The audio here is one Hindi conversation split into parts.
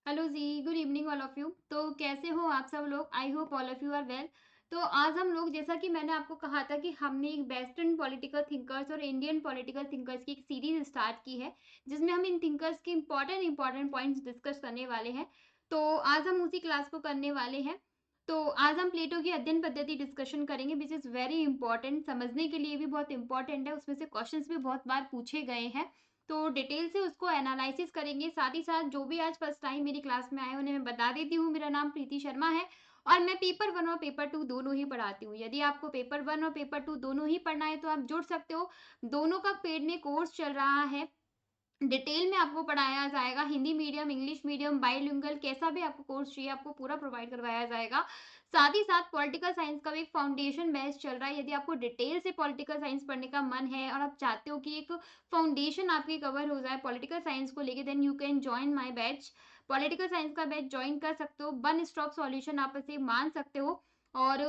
Hello ji, good evening all of you. तो कैसे हो आप सब लोग? I hope all of you are well. तो आज हम लोग, जैसा कि मैंने आपको कहा था कि हमने एक वेस्टर्न पॉलिटिकल थिंकर्स और इंडियन पॉलिटिकल थिंकर्स की एक सीरीज स्टार्ट की है, जिसमें हम इन थिंकर्स के इंपॉर्टेंट पॉइंट्स डिस्कस करने वाले हैं। तो आज हम उसी क्लास को करने वाले हैं। तो आज हम प्लेटो की अध्ययन पद्धति डिस्कशन करेंगे, विच इज वेरी इंपॉर्टेंट, समझने के लिए भी बहुत इंपॉर्टेंट है। उसमें से क्वेश्चंस भी बहुत बार पूछे गए हैं, तो डिटेल से उसको एनालिसिस करेंगे। साथ ही साथ जो भी आज फर्स्ट टाइम मेरी क्लास में आए उन्हें मैं बता देती हूँ, मेरा नाम प्रीति शर्मा है और मैं पेपर 1 और पेपर 2 दोनों ही पढ़ाती हूँ। यदि आपको पेपर 1 और पेपर 2 दोनों ही पढ़ना है तो आप जुड़ सकते हो। दोनों का पेड में कोर्स चल रहा है, डिटेल में आपको पढ़ाया जाएगा। Hindi medium, English medium, bilingual, कैसा भी आपको कोर्स चाहिए आपको पूरा प्रोवाइड करवाया जाएगा। साथ ही साथ पॉलिटिकल साइंस का भी एक फाउंडेशन बैच चल रहा है। यदि आपको डिटेल से पॉलिटिकल साइंस पढ़ने का मन है और आप चाहते हो कि एक फाउंडेशन आपकी कवर हो जाए पॉलिटिकल साइंस को लेके, then you can join my batch. Political science का बैच ज्वाइन कर सकते हो, वन स्टॉप सॉल्यूशन आप इसे मान सकते हो। और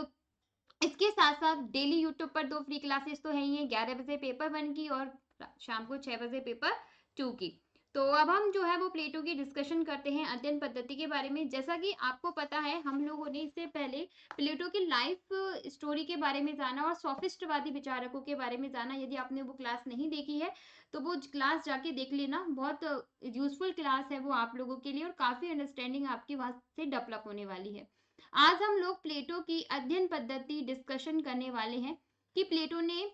इसके साथ साथ डेली यूट्यूब पर 2 फ्री क्लासेस तो है ही है, 11 बजे पेपर 1 की और शाम को 6 बजे पेपर 2 की। तो अब हम जो है वो प्लेटो की डिस्कशन करते हैं अध्ययन पद्धति के बारे में। जैसा कि आपको पता है, हम लोगों ने इससे पहले प्लेटो की लाइफ स्टोरी के बारे में जाना और सोफिस्टवादी विचारकों के बारे में जाना। यदि आपने वो क्लास नहीं देखी है तो वो क्लास जाके देख लेना, बहुत यूजफुल क्लास है वो आप लोगों के लिए और काफी अंडरस्टैंडिंग आपकी वहां से डेवलप होने वाली है। आज हम लोग प्लेटो की अध्ययन पद्धति डिस्कशन करने वाले हैं कि प्लेटो ने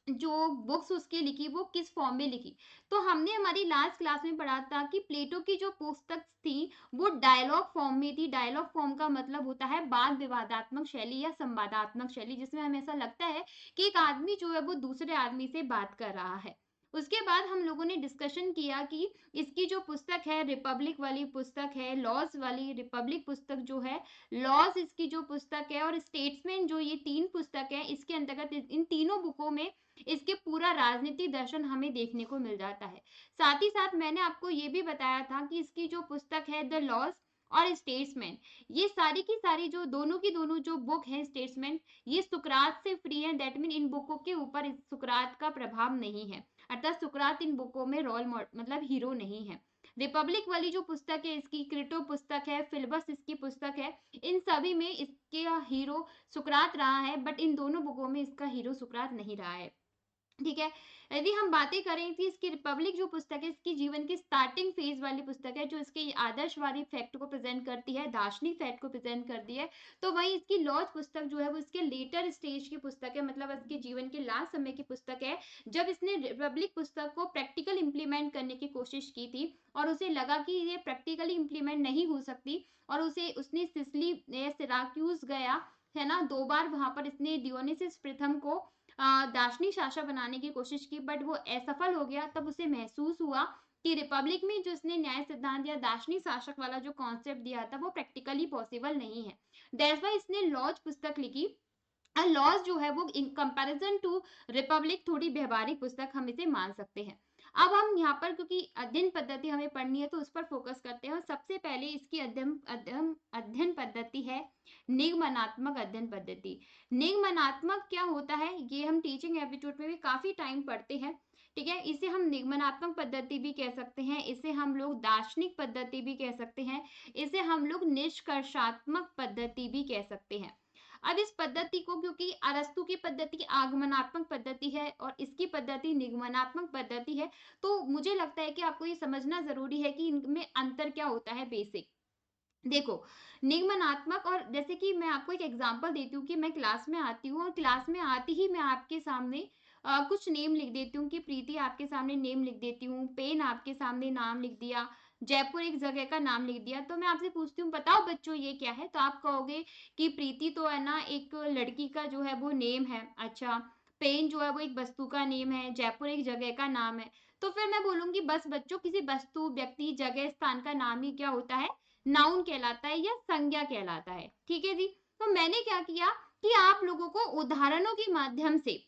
जो बुक्स उसकी लिखी वो किस फॉर्म में लिखी। तो हमने हमारी लास्ट क्लास में पढ़ा था कि प्लेटो की जो पुस्तक थी वो डायलॉग फॉर्म में थी। डायलॉग फॉर्म का मतलब होता है वाद विवादात्मक शैली या संवादात्मक शैली, जिसमें हमें ऐसा लगता है कि एक आदमी जो है वो दूसरे आदमी से बात कर रहा है। उसके बाद हम लोगों ने डिस्कशन किया कि इसकी जो पुस्तक है रिपब्लिक वाली पुस्तक है, लॉज वाली रिपब्लिक पुस्तक जो है, लॉज इसकी जो पुस्तक है और स्टेट्समैन जो ये 3 पुस्तक है, इसके अंतर्गत इन तीनों बुकों में इसके पूरा राजनीति दर्शन हमें देखने को मिल जाता है। साथ ही साथ मैंने आपको ये भी बताया था कि इसकी जो पुस्तक है द लॉज और स्टेट्समैन, ये सारी की सारी जो दोनों की दोनों जो बुक है स्टेट्समैन, ये सुकरात से फ्री है। दैट मीन इन बुकों के ऊपर सुकरात का प्रभाव नहीं है, अर्थात सुकरात इन बुकों में रोल मतलब हीरो नहीं है। रिपब्लिक वाली जो पुस्तक है इसकी क्रिटो पुस्तक है, फिलबस इसकी पुस्तक है, इन सभी में इसके हीरो सुकरात रहा है, बट इन दोनों बुकों में इसका हीरो सुकरात नहीं रहा है। ठीक है। यदि हम बातें करें कि इसकी रिपब्लिक जो पुस्तक है इसकी जीवन की स्टार्टिंग फेज वाली पुस्तक है, जो इसके आदर्शवादी फैक्ट को प्रेजेंट करती है, दार्शनिक फैक्ट को प्रेजेंट करती है। तो वहीं इसकी लॉज पुस्तक जो है वो इसके लेटर स्टेज की पुस्तक है, मतलब इसके जीवन के लास्ट समय की पुस्तक है, जब इसने रिपब्लिक पुस्तक को प्रैक्टिकल इंप्लीमेंट करने की कोशिश की थी और उसे लगा कि ये प्रैक्टिकली इंप्लीमेंट नहीं हो सकती, और उसने सिसिली सिराक्यूज गया, है ना, 2 बार वहां पर इसने डियोनिसिस प्रथम को दार्शनिक शासक बनाने की कोशिश की, बट वो असफल हो गया। तब उसे महसूस हुआ कि रिपब्लिक में जो इसने न्याय सिद्धांत या दार्शनिक शासक वाला जो कॉन्सेप्ट दिया था वो प्रैक्टिकली पॉसिबल नहीं है। दैट्स व्हाई इसने लॉज पुस्तक लिखी। लॉज जो है वो इन कंपैरिजन टू रिपब्लिक थोड़ी व्यवहारिक पुस्तक हम इसे मान सकते हैं। अब हम यहाँ पर, क्योंकि अध्ययन पद्धति हमें पढ़नी है तो उस पर फोकस करते हैं। और सबसे पहले इसकी अध्ययन अध्ययन अध्ययन पद्धति है निगमनात्मक अध्ययन पद्धति। निगमनात्मक क्या होता है ये हम टीचिंग एप्टीट्यूड में भी काफी टाइम पढ़ते हैं। ठीक है, इसे हम निगमनात्मक पद्धति भी कह सकते हैं, इसे हम लोग दार्शनिक पद्धति भी कह सकते हैं, इसे हम लोग निष्कर्षात्मक पद्धति भी कह सकते हैं। अब इस पद्धति को, क्योंकि अरस्तु की पद्धति आगमनात्मक पद्धति है और इसकी पद्धति निगमनात्मक पद्धति है, तो मुझे लगता है कि आपको ये समझना जरूरी है कि इनमें अंतर क्या होता है बेसिक। देखो, निगमनात्मक, और जैसे कि मैं आपको एक एग्जांपल देती हूँ कि मैं क्लास में आती हूँ और क्लास में आती ही मैं आपके सामने कुछ नेम लिख देती हूँ कि प्रीति आपके सामने नेम लिख देती हूँ, पेन आपके सामने नाम लिख दिया, जयपुर एक जगह का नाम लिख दिया। तो मैं आपसे पूछती हूँ बताओ बच्चों ये क्या है, तो आप कहोगे कि प्रीति तो है ना एक लड़की का जो है वो नेम है। अच्छा, पेन जो है वो एक वस्तु का नेम है, जयपुर एक जगह का नाम है। तो फिर मैं बोलूंगी बस बच्चों, किसी वस्तु, व्यक्ति, जगह, स्थान का नाम ही क्या होता है, नाउन कहलाता है या संज्ञा कहलाता है। ठीक है जी। तो मैंने क्या किया कि आप लोगों को उदाहरणों के माध्यम से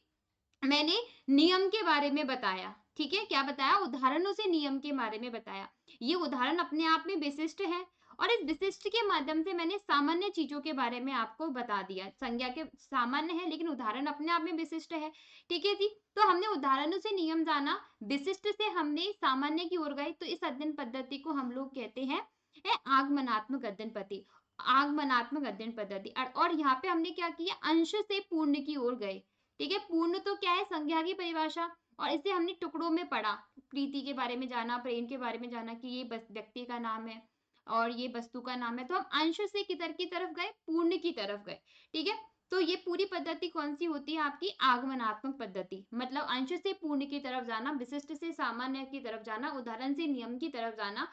मैंने नियम के बारे में बताया। ठीक है, क्या बताया, उदाहरणों से नियम के बारे में बताया। ये उदाहरण अपने आप में विशिष्ट है और इस विशिष्ट के माध्यम से मैंने सामान्य चीजों के बारे में आपको बता दिया। संज्ञा के सामान्य है लेकिन उदाहरण अपने आप में विशिष्ट है। ठीक है जी। तो हमने उदाहरणों से नियम जाना, विशिष्ट से हमने सामान्य की ओर गए, तो इस अध्ययन पद्धति को हम लोग कहते हैं है आगमनात्मक अध्ययन पद्धति, आगमनात्मक अध्ययन पद्धति। और यहाँ पे हमने क्या किया, अंश से पूर्ण की ओर गए। ठीक है, पूर्ण तो क्या है, संज्ञा की परिभाषा, और इसे हमने टुकड़ों में पढ़ा, प्रीति के बारे में जाना, प्रेम के बारे में जाना कि ये व्यक्ति का नाम है और ये वस्तु का नाम है। तो हम अंश से किधर की तरफ गए, पूर्ण की तरफ गए। ठीक है, तो ये पूरी पद्धति कौन सी होती है आपकी, आगमनात्मक पद्धति, मतलब अंश से पूर्ण की तरफ जाना, विशिष्ट से सामान्य की तरफ जाना, उदाहरण से नियम की तरफ जाना,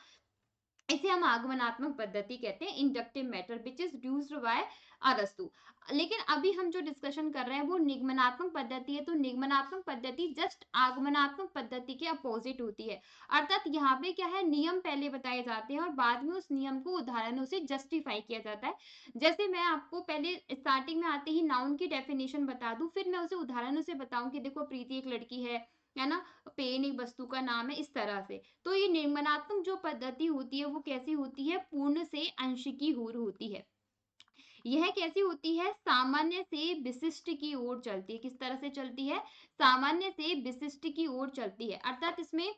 इसे हम आगमनात्मक पद्धति कहते हैं, inductive method which is used by अरस्तु। लेकिन अभी हम जो डिस्कशन कर रहे हैं वो निगमनात्मक पद्धति है। तो निगमनात्मक पद्धति जस्ट आगमनात्मक पद्धति के अपोजिट होती है। अर्थात यहाँ पे क्या है, नियम पहले बताए जाते हैं और बाद में उस नियम को उदाहरणों से जस्टिफाई किया जाता है। जैसे मैं आपको पहले स्टार्टिंग में आते ही नाउन की डेफिनेशन बता दूं, फिर मैं उसे उदाहरणों से बताऊं कि देखो प्रीति एक लड़की है ना, पेन एक वस्तु का नाम है, इस तरह से। तो ये निगमनात्मक जो पद्धति होती है वो कैसी होती है, पूर्ण से अंश की ओर होती है। यह कैसी होती है, सामान्य से विशिष्ट की ओर चलती है। किस तरह से चलती है, सामान्य से विशिष्ट की ओर चलती है। अर्थात इसमें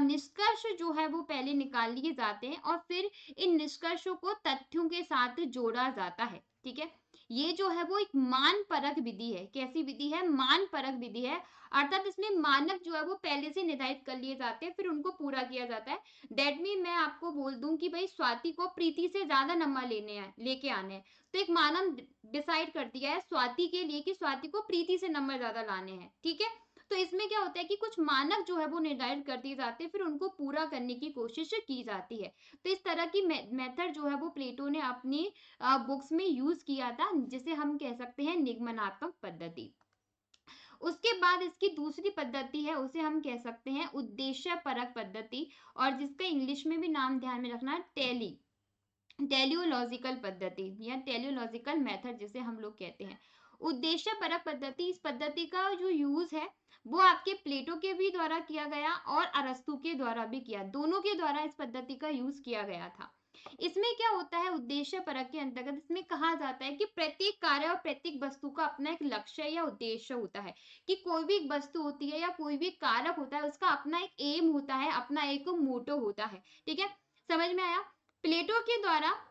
निष्कर्ष जो है वो पहले निकाल लिए जाते हैं और फिर इन निष्कर्षों को तथ्यों के साथ जोड़ा जाता है। ठीक है, ये जो है वो एक मान परक विधि है। कैसी विधि है, मान परक विधि है। अर्थात इसमें मानक जो है वो पहले से निर्धारित कर लिए जाते हैं, फिर उनको पूरा किया जाता है। डेट मीन मैं आपको बोल दूं कि भाई स्वाति को प्रीति से ज्यादा नंबर लेके आने हैं, तो एक मानक डिसाइड कर दिया है स्वाति के लिए कि स्वाति को प्रीति से नंबर ज्यादा लाने हैं। ठीक है, तो इसमें क्या होता है कि कुछ मानक जो है वो निर्धारित कर दिए जाते हैं, फिर उनको पूरा करने की कोशिश की जाती है। तो इस तरह की मेथड जो है वो प्लेटो ने अपनी बुक्स में यूज किया था, जिसे हम कह सकते हैं निगमनात्मक पद्धति। उसके बाद इसकी दूसरी पद्धति है, उसे हम कह सकते हैं उद्देश्य परक पद्धति, और जिसका इंग्लिश में भी नाम ध्यान में रखना, टेलियोलॉजिकल पद्धति या टेलियोलॉजिकल मेथड जिसे हम लोग कहते हैं। उद्देश्य परक पद्धति, इस पद्धति का जो यूज है वो आपके प्लेटो के भी द्वारा किया गया और अरस्तु के द्वारा भी किया, दोनों के द्वारा इस पद्धति का यूज किया गया था। इसमें क्या होता है, उद्देश्य परक के अंतर्गत इसमें कहा जाता है कि प्रत्येक कार्य और प्रत्येक वस्तु का अपना एक लक्ष्य या उद्देश्य होता है, कि कोई भी एक वस्तु होती है या कोई भी कारक होता है, उसका अपना एक एम होता है, अपना एक मोटो होता है। ठीक है, समझ में आया। प्लेटो के द्वारा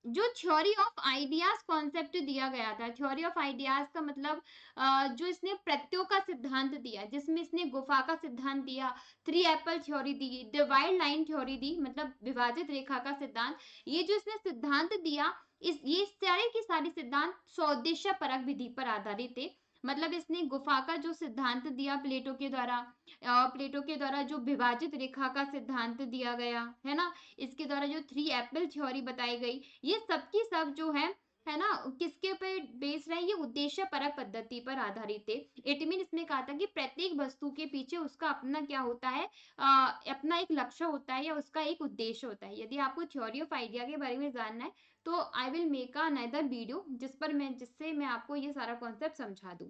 जो थ्योरी ऑफ आइडियाज कॉन्सेप्ट दिया गया था, थ्योरी ऑफ आइडियाज का मतलब जो इसने प्रत्ययों का सिद्धांत दिया, जिसमें इसने गुफा का सिद्धांत दिया, थ्री एप्पल थ्योरी दी, डिवाइड लाइन थ्योरी दी, मतलब विभाजित रेखा का सिद्धांत, ये जो इसने सिद्धांत दिया, ये सारे के सारे सिद्धांत सौदेश्य परक विधि पर आधारित थे। मतलब इसने गुफा का जो सिद्धांत दिया प्लेटो के द्वारा जो विभाजित रेखा का सिद्धांत दिया गया है ना, इसके द्वारा जो थ्री एप्पल थ्योरी बताई गई, ये सब की सब जो है ना, किसके पे बेस रहे, ये उद्देश्य परक पद्धति पर आधारित थे। इट मीन इसमें कहा था कि प्रत्येक वस्तु के पीछे उसका अपना क्या होता है, अपना एक लक्ष्य होता है या उसका एक उद्देश्य होता है। यदि आपको थ्योरी ऑफ आइडिया के बारे में जानना है तो I will make another video जिससे मैं आपको ये सारा कॉन्सेप्ट समझा दूं।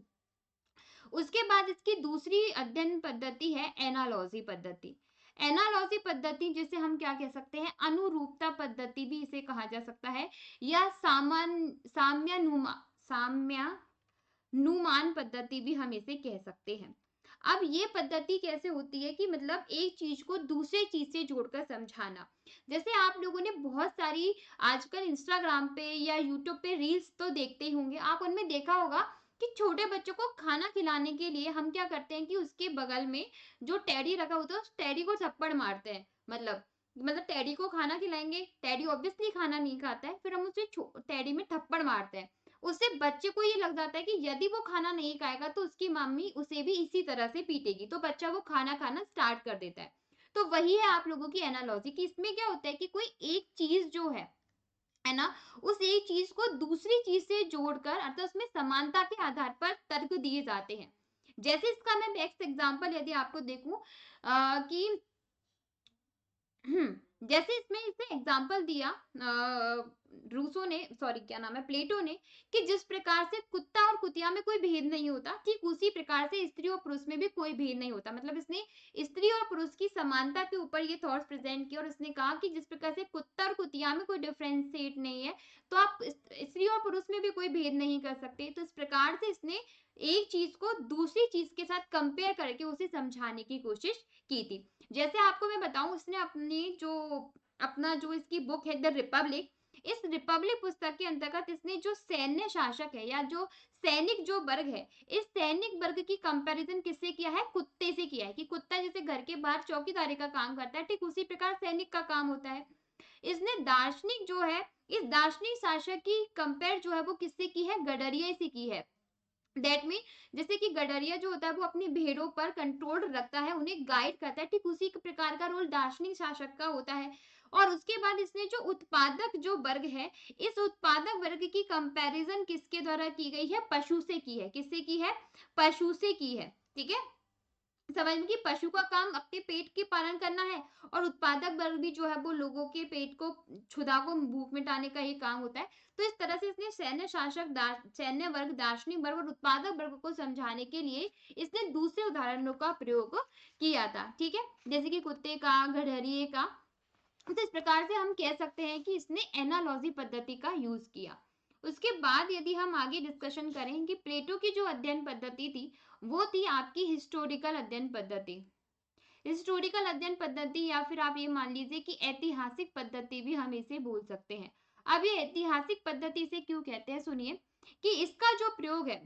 उसके बाद इसकी दूसरी अध्ययन पद्धति है एनालॉजी पद्धति। एनालॉजी पद्धति जिसे हम क्या कह सकते हैं, अनुरूपता पद्धति भी इसे कहा जा सकता है, या साम्यानुमान पद्धति भी हम इसे कह सकते हैं। अब ये पद्धति कैसे होती है कि मतलब एक चीज को दूसरे चीज से जोड़कर समझाना। जैसे आप लोगों ने बहुत सारी आजकल इंस्टाग्राम पे या यूट्यूब पे रील्स तो देखते ही होंगे, आप उनमें देखा होगा कि छोटे बच्चों को खाना खिलाने के लिए हम क्या करते हैं कि उसके बगल में जो टेडी रखा होता है उस टेडी को थप्पड़ मारते हैं। मतलब टेडी को खाना खिलाएंगे, टेडी ऑब्वियसली खाना नहीं खाता है, फिर हम उसे टेडी में थप्पड़ मारते हैं। उससे बच्चे को ये लग जाता है कि यदि वो खाना नहीं खाएगा तो उसकी मम्मी उसे भी इसी तरह से पीटेगी, तो बच्चा वो खाना खाना स्टार्ट कर देता है। तो वही है आप लोगों की एनालॉजी कि इसमें क्या होता है कि कोई एक चीज जो है ना, उस एक चीज को दूसरी चीज से जोड़कर अर्थात उसमें समानता के आधार पर तर्क दिए जाते हैं। जैसे इसका मैं नेक्स्ट एग्जांपल यदि आपको देखूं कि जैसे इसमें इसने एग्जाम्पल दिया रूसो ने, सॉरी क्या नाम है, प्लेटो ने, कि जिस प्रकार से कुत्ता और कुतिया में कोई भेद नहीं होता, ठीक उसी प्रकार से स्त्री और पुरुष में भी कोई भेद नहीं होता। मतलब इसने स्त्री और पुरुष की समानता के ऊपर ये थॉट्स प्रेजेंट किए और इसने कहा कि जिस प्रकार से कुत्ता और कुतिया में कोई डिफरेंशिएट नहीं है, तो आप स्त्री और पुरुष में भी कोई भेद नहीं कर सकते। तो इस प्रकार से इसने एक चीज को दूसरी चीज के साथ कंपेयर करके उसे समझाने की कोशिश की थी। जैसे आपको मैं बताऊं, उसने अपनी जो अपना जो इसकी बुक है द रिपब्लिक, इस रिपब्लिक पुस्तक के अंतर्गत इसने जो सैन्य शासक है या जो सैनिक जो वर्ग है, इस सैनिक वर्ग की कंपैरिजन किससे किया है? कुत्ते से किया है कि कुत्ता जैसे घर के बाहर चौकीदारी का काम करता है, ठीक उसी प्रकार सैनिक का काम होता है। इसने दार्शनिक जो है, इस दार्शनिक शासक की कंपेयर जो है वो किससे की है? गडरिया से की है। दैट मीन जैसे कि गडरिया जो होता है वो अपनी भेड़ों पर कंट्रोल रखता है, उन्हें गाइड करता है, ठीक उसी प्रकार का रोल दार्शनिक शासक का होता है। और उसके बाद इसने जो उत्पादक जो वर्ग है, इस उत्पादक वर्ग की कंपैरिजन किसके द्वारा की गई है? पशु से की है। किससे की है? पशु से की है। ठीक है, समझ में कि पशु का काम अपने पेट के पालन करना है और उत्पादक वर्ग भी जो है वो लोगों के पेट को, क्षुधा को, भूख मिटाने का ही काम होता है। तो इस तरह से इसने सैन्य शासक, सैन्य वर्ग, दार्शनिक वर्ग और उत्पादक वर्ग को समझाने के लिए इसने दूसरे उदाहरणों का प्रयोग किया था। ठीक है, जैसे कि कुत्ते का, गडरिये का। तो इस प्रकार से हम कह सकते हैं कि इसने एनालॉजी पद्धति का यूज किया। उसके बाद यदि हम आगे डिस्कशन करें कि प्लेटो की जो अध्ययन पद्धति थी, वो थी आपकी हिस्टोरिकल अध्ययन पद्धति। हिस्टोरिकल अध्ययन पद्धति या फिर आप ये मान लीजिए कि ऐतिहासिक पद्धति भी हम इसे बोल सकते हैं। अब ये ऐतिहासिक पद्धति से क्यों कहते हैं, सुनिए कि इसका जो प्रयोग है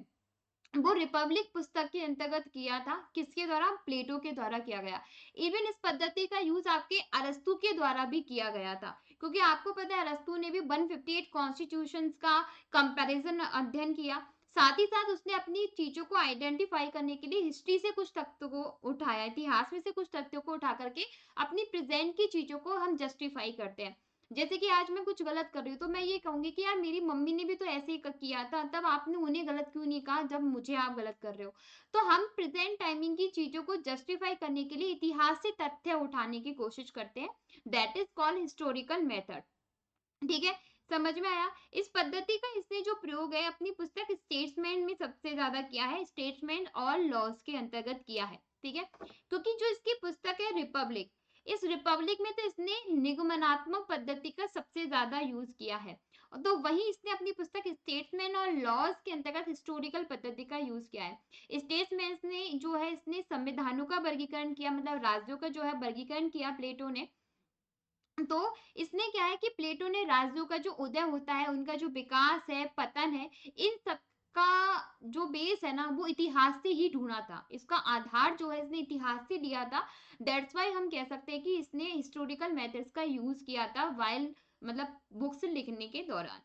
वो रिपब्लिक पुस्तक के अंतर्गत किया था। किसके द्वारा? प्लेटो के द्वारा किया गया। इवन इस पद्धति का यूज आपके अरस्तु के द्वारा भी किया गया था, क्योंकि आपको पता है अरस्तु ने भी 158 कॉन्स्टिट्यूशंस का कंपैरिजन अध्ययन किया। साथ ही साथ उसने अपनी चीजों को आइडेंटिफाई करने के लिए हिस्ट्री से कुछ तथ्यों को उठाया, इतिहास में से कुछ तथ्यों को उठा करके अपनी प्रेजेंट की चीजों को हम जस्टिफाई करते हैं। जैसे कि आज मैं कुछ गलत कर रही हूँ तो मैं ये कहूंगी कि यार मेरी मम्मी ने भी तो ऐसे ही किया था, तब आपने उन्हें गलत क्यों नहीं कहा जब मुझे आप गलत कर रहे हो। तो हम प्रेजेंट टाइमिंग की चीजों को जस्टिफाई करने के लिए इतिहास से तथ्य उठाने की कोशिश करते हैं। That is called historical method. ठीक है, समझ में आया? इस पद्धति का इसने जो प्रयोग है अपनी पुस्तक स्टेट्समैन में सबसे ज्यादा किया है, स्टेट्समैन और लॉज के अंतर्गत किया है। ठीक है, क्योंकि जो इसकी पुस्तक है रिपब्लिक, इस रिपब्लिक में तो इसने निगमनात्मक पद्धति का सबसे ज्यादा यूज किया है। तो वही इसने अपनी पुस्तक स्टेट्समैन और लॉज के अंतर्गत हिस्टोरिकल पद्धति का यूज किया है। स्टेट्समैन ने जो है इसने संविधानों का वर्गीकरण किया, मतलब राज्यों का जो है वर्गीकरण किया प्लेटो ने। तो इसने क्या है कि प्लेटो ने राज्यों का जो उदय होता है, उनका जो विकास है, पतन है, इन सब का जो बेस है ना वो इतिहास से ही ढूंढा था। इसका आधार जो है इसने इतिहास से लिया था। दैट्स वाई हम कह सकते हैं कि इसने हिस्टोरिकल मेथड्स का यूज किया था वाइल, मतलब बुक्स लिखने के दौरान।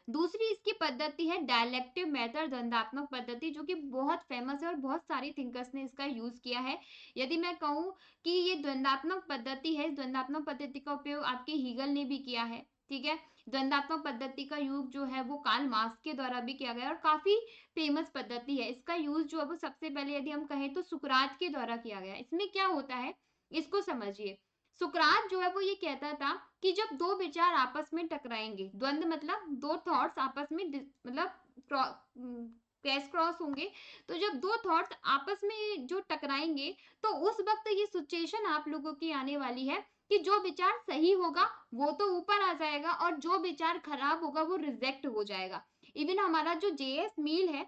दूसरी इसकी पद्धति है डायलेक्टिव मेथड, द्वंदात्मक पद्धति, जो कि बहुत फेमस है और बहुत सारे थिंकर्स ने इसका यूज किया है। यदि मैं कहूँ कि ये द्वंदात्मक पद्धति है, इस द्वंदात्मक पद्धति का उपयोग आपके हीगल ने भी किया है। ठीक है, द्वंदात्मक पद्धति का यूज जो है वो कार्ल मार्क्स के द्वारा भी किया गया और काफी फेमस पद्धति है। इसका यूज जो है वो सबसे पहले यदि हम कहें तो सुकरात के द्वारा किया गया। इसमें क्या होता है इसको समझिए। सुकरात जो है वो ये कहता था कि जब दो विचार आपस में टकराएंगे, द्वंद मतलब दो थॉट्स आपस में मतलब क्रैश क्रॉस होंगे, तो जब दो थॉट्स आपस में जो टकराएंगे तो उस वक्त ये सिचुएशन आप लोगों की आने वाली है कि जो विचार सही होगा वो तो ऊपर आ जाएगा और जो विचार खराब होगा वो रिजेक्ट हो जाएगा। इवन हमारा जो जेएस मील है,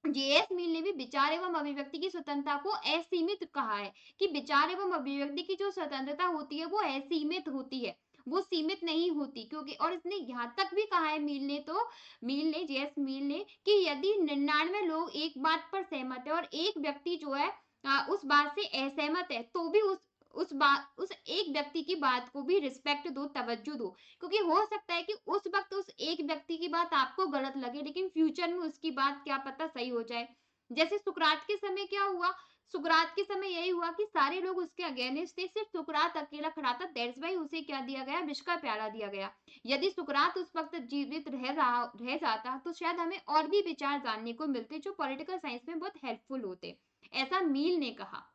जेएस मिल ने भी विचार एवं अभिव्यक्ति की स्वतंत्रता को असीमित कहा है कि विचार एवं अभिव्यक्ति की जो स्वतंत्रता होती है वो असीमित होती है, वो सीमित नहीं होती। क्योंकि और इसने यहाँ तक भी कहा है मील ने, तो मील ने, जेएस मील ने, कि यदि 99 लोग एक बात पर सहमत है और एक व्यक्ति जो है उस बात से असहमत है तो भी उस एक व्यक्ति की बात को भी रिस्पेक्ट दो, तवज्जो दो। क्योंकि हो सकता है कि उस वक्त उस एक व्यक्ति की बात आपको गलत लगे लेकिन फ्यूचर में उसकी बात क्या पता सही हो जाए। जैसे सुकरात के समय क्या हुआ, सुकरात के समय यही हुआ कि सारे लोग उसके अगेंस्ट थे, सिर्फ सुकरात अकेला खड़ा था। दैट्स व्हाई उसे क्या दिया गया, विष का प्याला दिया गया। यदि सुकरात उस वक्त जीवित रह जाता तो शायद हमें और भी विचार जानने को मिलते जो पॉलिटिकल साइंस में बहुत हेल्पफुल होते, ऐसा मील ने कहा।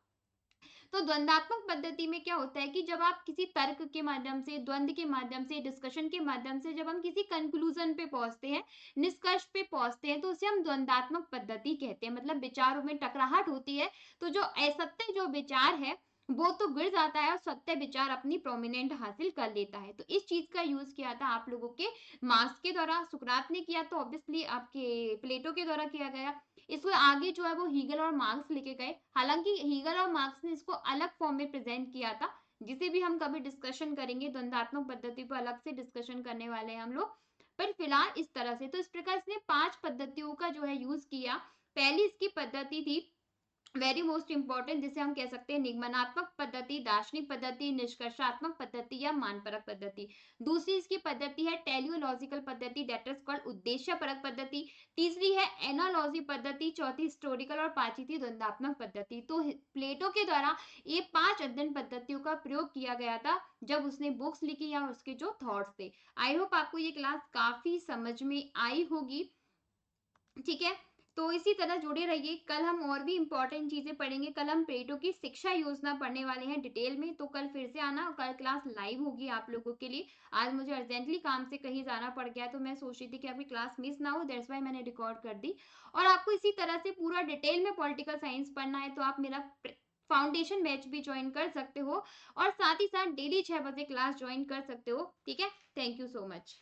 तो द्वंदात्मक पद्धति में क्या होता है कि जब आप किसी तर्क के माध्यम से, द्वंद के माध्यम से, डिस्कशन के माध्यम से जब हम किसी कंक्लूजन पे पहुंचते हैं, निष्कर्ष पे पहुंचते हैं, तो उसे हम द्वंदात्मक पद्धति कहते हैं। मतलब विचारों में टकराहट होती है तो जो असत्य जो विचार है वो तो गिर जाता है और सत्य विचार अपनी प्रोमिनेंट हासिल कर लेता है। तो इस चीज का यूज किया था आप लोगों के मार्क्स के द्वारा, सुकरात ने किया तो ऑब्वियसली आपके प्लेटो के द्वारा किया गया। इसको आगे जो है वो हीगल और मार्क्स लेके गए। हालांकि हीगल और मार्क्स ने इसको अलग फॉर्म में प्रेजेंट किया था, जिसे भी हम कभी डिस्कशन करेंगे द्वंद्वात्मक पद्धति पर अलग से डिस्कशन करने वाले हैं हम लोग। पर फिलहाल इस तरह से, तो इस प्रकार इसने 5 पद्धतियों का जो है यूज़ किया। पहली इसकी पद्धति थी वेरी मोस्ट इंपॉर्टेंट, जिसे हम कह सकते हैं निगमनात्मक पद्धति, दार्शनिक पद्धति, निष्कर्षात्मक पद्धति या मानपरक पद्धति। दूसरी इसकी पद्धति है टेलियोलॉजिकल पद्धति, दैट इज कॉल्ड उद्देश्यपरक पद्धति। तीसरी है एनालॉजी पद्धति, चौथी हिस्टोरिकल और पांचवी थी द्वंद्वात्मक पद्धति। तो प्लेटो के द्वारा ये 5 अध्ययन पद्धतियों का प्रयोग किया गया था जब उसने बुक्स लिखी या उसके जो थॉट्स थे। आई होप आपको ये क्लास काफी समझ में आई होगी। ठीक है, तो इसी तरह जुड़े रहिए। कल हम और भी इंपॉर्टेंट चीजें पढ़ेंगे। कल हम प्लेटो की शिक्षा योजना पढ़ने वाले हैं डिटेल में, तो कल फिर से आना। कल क्लास लाइव होगी आप लोगों के लिए। आज मुझे अर्जेंटली काम से कहीं जाना पड़ गया, तो मैं सोच रही थी कि आपकी क्लास मिस ना हो, दैट्स वाई मैंने रिकॉर्ड कर दी। और आपको इसी तरह से पूरा डिटेल में पॉलिटिकल साइंस पढ़ना है तो आप मेरा फाउंडेशन बैच भी ज्वाइन कर सकते हो, और साथ ही साथ डेली 6 बजे क्लास ज्वाइन कर सकते हो। ठीक है, थैंक यू सो मच।